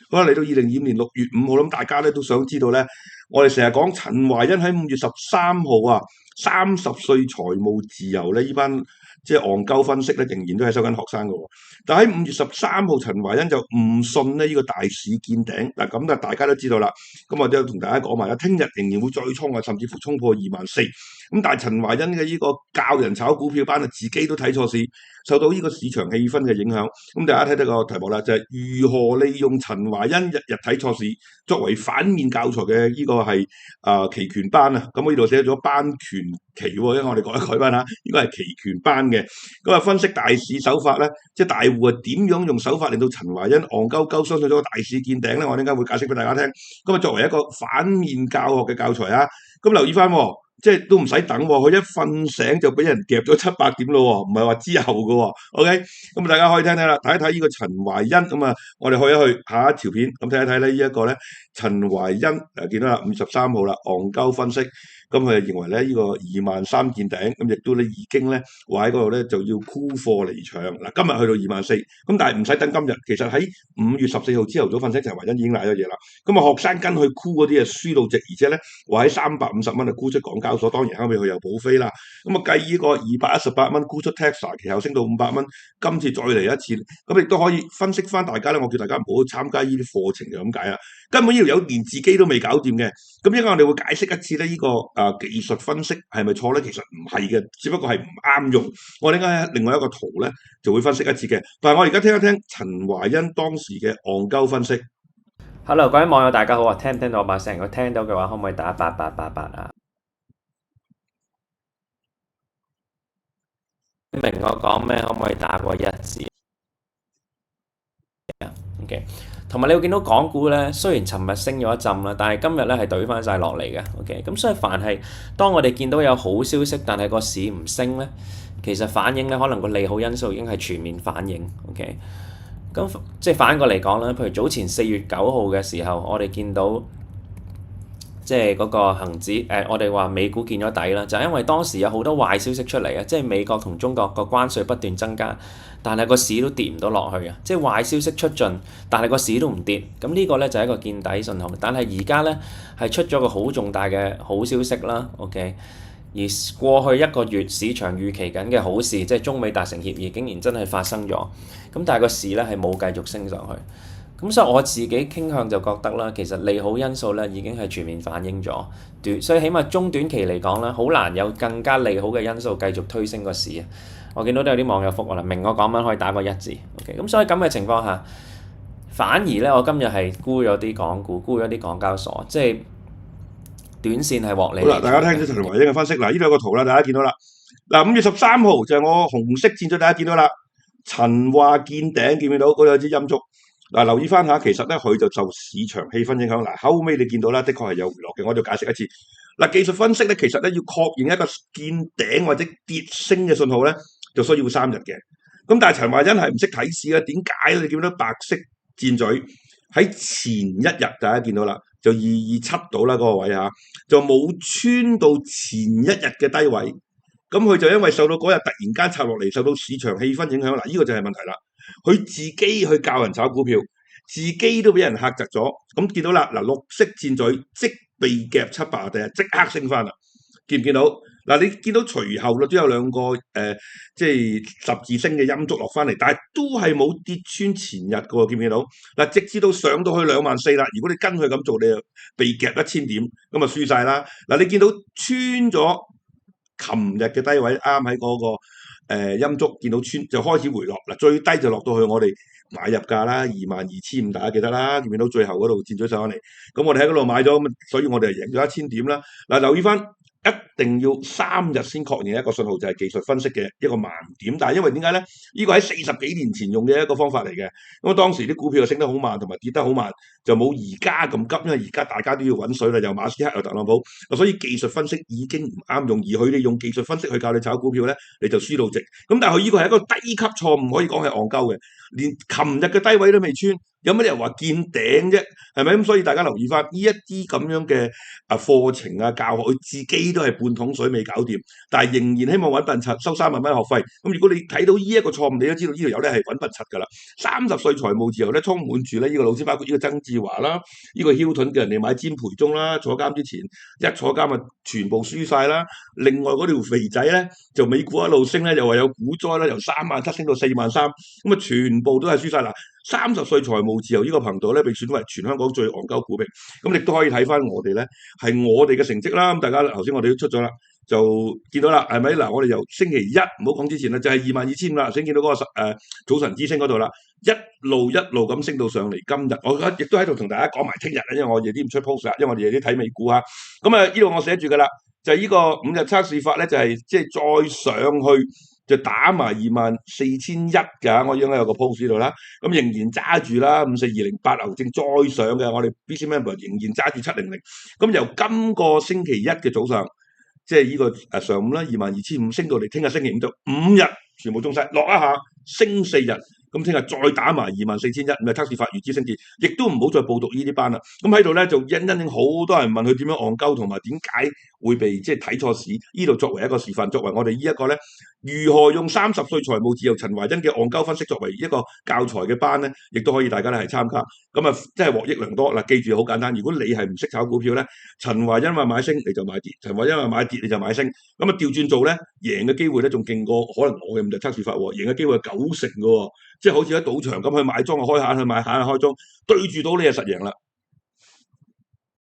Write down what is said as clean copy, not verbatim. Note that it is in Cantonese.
好啦，嚟到2025年6月5號，咁大家咧都想知道咧，我哋成日講陳懷恩喺5月13號啊，30歲財務自由咧，呢班即係戇鳩分析咧，仍然都係收緊學生嘅喎。但喺5月13號，陳懷恩就唔信咧呢個大市見頂嗱，咁大家都知道啦。咁我都同大家講埋啦，聽日仍然會再衝啊，甚至乎衝破24,000。咁但係陳懷恩嘅呢個教人炒股票班啊，自己都睇錯市，受到呢個市場氣氛嘅影響。咁大家睇到個題目啦，就係如何利用陳懷恩日日睇錯市作為反面教材嘅呢個係期權班啊。咁我呢度寫咗班權期喎，因為我哋改一改翻嚇，應該係期權班嘅。咁啊，分析大市手法咧，即係大戶啊點樣用手法令到陳懷恩戇鳩鳩相信咗個大市見頂咧？我陣間會解釋俾大家聽。咁啊，作為一個反面教學嘅教材啊，咁留意翻喎。即係都唔使等喎，佢一瞓醒就俾人夾咗700點咯喎，唔係話之後嘅喎。OK，咁大家可以聽聽啦，睇一睇呢個陳懷恩咁啊，我哋去一去下一條片，咁睇一睇咧呢一個咧陳懷恩見到啦，5月13號啦，戇鳩分析，咁佢認為咧呢個23,000見頂，咁亦都咧已經咧話喺嗰度咧就要沽貨離場嗱，今日去到24,000，咁但係唔使等今日，其實喺5月14號朝頭早分析陳懷恩已經賴咗嘢啦，咁啊學生跟佢沽嗰啲啊輸到直，而且咧話喺350蚊啊沽出港交所，當然後尾佢又補飛啦，咁啊計呢個218蚊沽出 Tesla， 其後升到500蚊，今次再嚟一次，咁亦都可以分析翻大家咧，我叫大家唔好參加呢啲課程就咁解啦，根本呢條友連自己都未搞掂嘅，咁應該我哋會解釋一次咧呢個技術分析係咪錯咧？其實唔係嘅，只不過係唔啱用。我哋應該喺另外一個圖咧就會分析一次嘅。但係我而家聽一聽陳懷恩當時嘅戇鳩分析。Hello，各位網友大家好啊！聽唔聽到我把聲？如果聽到嘅話，可唔可以打8888啊？明我講咩？可唔可以打個1字？OK。同埋你會見到港股咧，雖然尋日升咗一陣啦，但係今日咧係懟翻晒落嚟嘅。OK，咁所以凡係當我哋見到有好消息，但係個市唔升咧，其實反映咧可能個利好因素已經係全面反映。OK，咁即係反過嚟講啦，譬如早前4月9號嘅時候，我哋見到即係嗰個恆指我哋話美股見咗底啦，就係因為當時有好多壞消息出嚟啊，即係美國同中國個關稅不斷增加。但係個市都跌唔到落去啊！即係壞消息出盡，但係個市都唔跌，咁呢個咧就係一個見底信號。但係而家咧係出咗個好重大嘅好消息啦，OK。而過去1個月市場預期緊嘅好事，即係中美達成協議，竟然真係發生咗。咁但係個市咧係冇繼續升上去。咁所以我自己傾向就覺得啦，其實利好因素咧已經係全面反映咗，所以起碼中短期嚟講咧，好難有更加利好嘅因素繼續推升個市啊！我見到都有啲網友覆我啦，明我講乜可以打個1字 ，OK。咁所以咁嘅情況下，反而咧我今日係沽咗啲港股，沽咗啲港交所，即係短線係獲利。好啦，大家聽咗陳懷恩嘅分析，嗱呢度有個圖啦，大家見到啦。嗱5月13號就係我紅色箭咗，大家見到啦。陳話見頂，見唔見到？嗰度有支陰燭。嗱，留意翻下，其實咧佢就受市場氣氛影響。嗱，後尾你見到啦，的確係有回落嘅，我就解釋一次。嗱，技術分析咧，其實咧要確認一個見頂或者跌升嘅信號咧，就需要3日嘅。咁但係陳懷恩係唔識睇市啊？點解咧？你見到白色箭嘴喺前一日，大家見到啦，就227到啦嗰個位嚇，就冇穿到前一日嘅低位。咁佢就因為受到嗰日突然間插落嚟，受到市場氣氛影響，嗱呢個就係問題啦。佢自己去教人炒股票，自己都俾人嚇窒咗。咁見到啦，嗱綠色箭嘴即被夾700，第日即刻升翻啦。見唔見到？嗱你見到隨後都有兩個即係十字星嘅陰燭落翻嚟，但係都係冇跌穿前日嘅喎。見唔見到？嗱直至到上到去24,000啦。如果你跟佢咁做，你就被夾1000點，咁啊輸晒啦。嗱你見到穿咗琴日嘅低位，啱喺嗰個陰燭見到穿就開始回落嗱，最低就落到去我哋買入價啦，22,500，大家記得啦，見唔見到最後嗰度箭咗上嚟？咁我哋喺嗰度買咗，咁所以我哋係贏咗1000點啦。嗱，留意翻，一定要3日先確認一個信號，就係技術分析嘅一個盲點。但係因為點解咧？呢個喺40幾年前用嘅一個方法嚟嘅。咁當時啲股票升得好慢，同埋跌得好慢，就冇而家咁急，因為而家大家都要揾水啦，又馬斯克又特朗普，所以技術分析已經唔啱用。而佢哋用技術分析去教你炒股票咧，你就輸到直。咁但係佢呢個係一個低級錯誤，可以講係戇鳩嘅。連琴日嘅低位都未穿，有乜理由話見頂啫？係咪咁？所以大家留意翻呢一啲咁樣嘅課程啊教學，佢自己都係半桶水未搞掂，但係仍然希望揾笨柒收3萬蚊學費。咁如果你睇到呢一個錯誤，你都知道呢條友咧係揾笨柒㗎啦。30歲財務自由咧，充滿住咧呢個老師，包括呢個曾志華啦，呢個 Hilton 叫人哋買詹培忠啦，坐監之前一坐監啊，全部輸晒啦。另外嗰條肥仔咧就美股一路升咧，又話有股災啦，由3.7升到4.3，咁啊全部都係輸晒啦。30歲財務自由呢個頻道咧，被選為全香港最戇鳩股評。咁亦都可以睇翻我哋咧，係我哋嘅成績啦。咁大家頭先我哋都出咗啦，就見到啦，係咪嗱？我哋由星期一唔好講之前啦，就係22,500啦，先見到嗰個早晨之星嗰度啦，一路咁升到上嚟。今日我亦都喺度同大家講埋聽日，因為我哋啲唔出 post 啦，因為我哋啲睇美股嚇。咁啊，呢度我寫住㗎啦，就係呢個5日測試法咧，就係即係再上去。就打埋24,100㗎，我應該有個 post 喺度啦。咁仍然揸住啦，54208牛證再上嘅，我哋 BC Member 仍然揸住700。咁由今個星期一嘅早上，即係呢個上午啦，22,500升到嚟，聽日星期五就5日全部中晒，落一下升4日。咁聽日再打埋24,100，咁就測試法預知升跌，亦都唔好再報讀呢啲班啦。咁喺度咧就因好多人問佢點樣戇鳩，同埋點解會被即係睇錯市？呢度作為一個示範，作為我哋呢一個咧如何用30歲財務自由陳懷恩嘅戇鳩分析作為一個教材嘅班咧，亦都可以大家咧係參加。咁啊，真係獲益良多嗱。記住好簡單，如果你係唔識炒股票咧，陳懷恩話買升你就買跌，陳懷恩話買跌你就買升。咁啊調轉做咧，贏嘅機會咧仲勁過可能我嘅5日測試法喎，贏嘅機會係90%嘅喎。即係好似喺賭場咁去買莊開下去買下開莊，對住到你就實贏啦。